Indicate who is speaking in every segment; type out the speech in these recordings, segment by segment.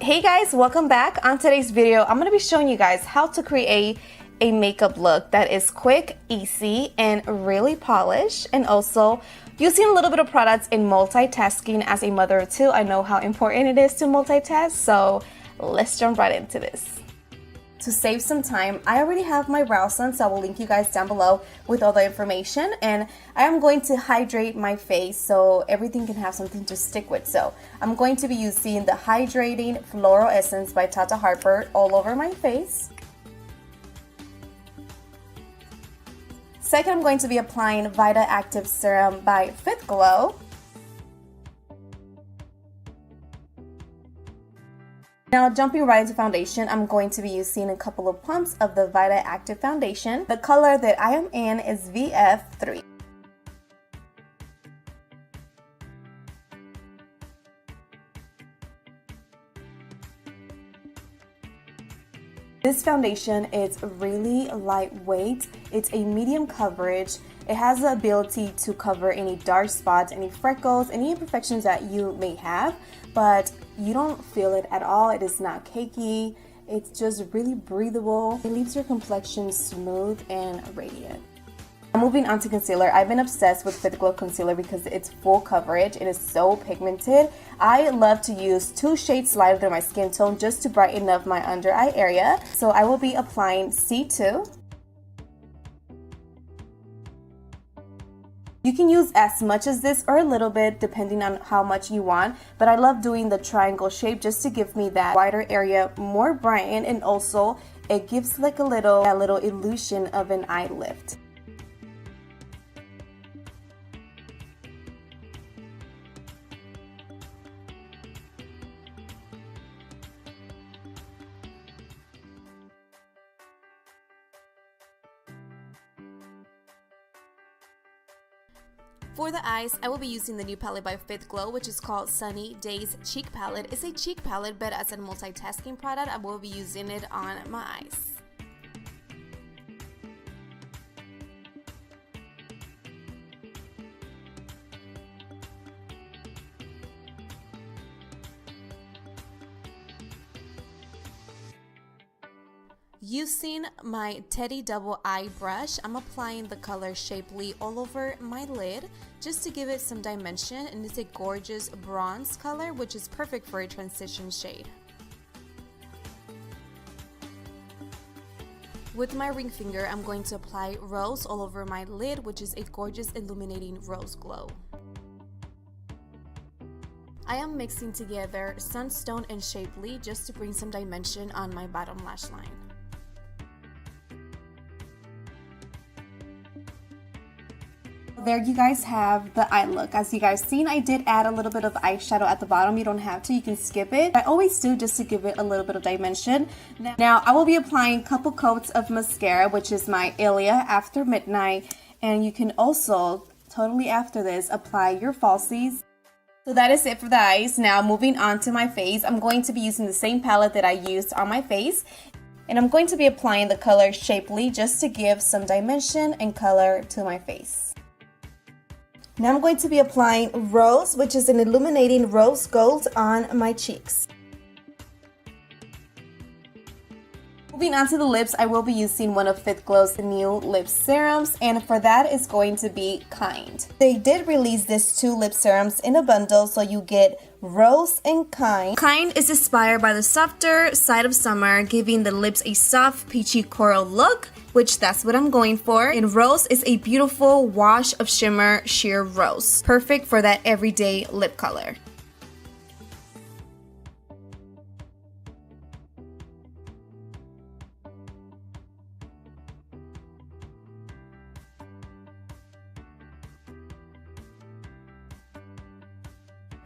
Speaker 1: Hey guys, welcome back. On today's video, I'm going to be showing you guys how to create a makeup look that is quick, easy, and really polished, and also using a little bit of products in multitasking. As a mother of two, I know how important it is to multitask, so let's jump right into this. To save some time, I already have my brows on, so I will link you guys down below with all the information, and I am going to hydrate my face so everything can have something to stick with. So I'm going to be using the Hydrating Floral Essence by Tata Harper all over my face. Second, I'm going to be applying Vita Active Serum by Fitglow. Now jumping right into foundation, I'm going to be using a couple of pumps of the Vita Active Foundation. The color that I am in is VF3. This foundation is really lightweight. It's a medium coverage. It has the ability to cover any dark spots, any freckles, any imperfections that you may have, but you don't feel it at all. It is not cakey. It's just really breathable. It leaves your complexion smooth and radiant. Moving on to concealer, I've been obsessed with Fitglow Concealer because it's full coverage. It is so pigmented. I love to use 2 shades lighter than my skin tone just to brighten up my under eye area. So I will be applying C2. You can use as much as this or a little bit depending on how much you want, but I love doing the triangle shape just to give me that wider area more brighten, and also it gives like a little illusion of an eye lift. For the eyes, I will be using the new palette by Fitglow, which is called Sunny Days Cheek Palette. It's a cheek palette, but as a multitasking product, I will be using it on my eyes. Using my Teddy Double Eye brush, I'm applying the color Shapely all over my lid just to give it some dimension, and it's a gorgeous bronze color which is perfect for a transition shade. With my ring finger, I'm going to apply Rose all over my lid, which is a gorgeous illuminating rose glow. I am mixing together Sunstone and Shapely just to bring some dimension on my bottom lash line. There you guys have the eye look. As you guys seen, I did add a little bit of eyeshadow at the bottom. You don't have to, you can skip it. I always do just to give it a little bit of dimension. Now I will be applying a couple coats of mascara, which is my Ilia After Midnight, and you can also totally after this apply your falsies. So that is it for the eyes. Now moving on to my face, I'm going to be using the same palette that I used on my face, and I'm going to be applying the color Shapely just to give some dimension and color to my face. Now I'm going to be applying Rose, which is an illuminating rose gold, on my cheeks. Moving on to the lips, I will be using one of Fitglow's new lip serums, and for that is going to be Kind. They did release these 2 lip serums in a bundle, so you get Rose and Kind. Kind is inspired by the softer side of summer, giving the lips a soft peachy coral look, which that's what I'm going for. And Rose is a beautiful wash of shimmer sheer rose, perfect for that everyday lip color.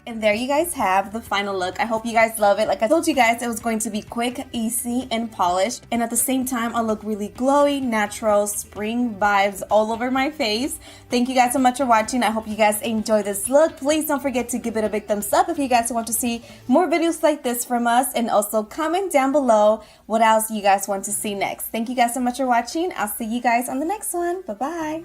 Speaker 1: And there you guys have the final look. I hope you guys love it. Like I told you guys, it was going to be quick, easy, and polished. And at the same time, I'll look really glowy, natural, spring vibes all over my face. Thank you guys so much for watching. I hope you guys enjoy this look. Please don't forget to give it a big thumbs up if you guys want to see more videos like this from us. And also comment down below what else you guys want to see next. Thank you guys so much for watching. I'll see you guys on the next one. Bye-bye.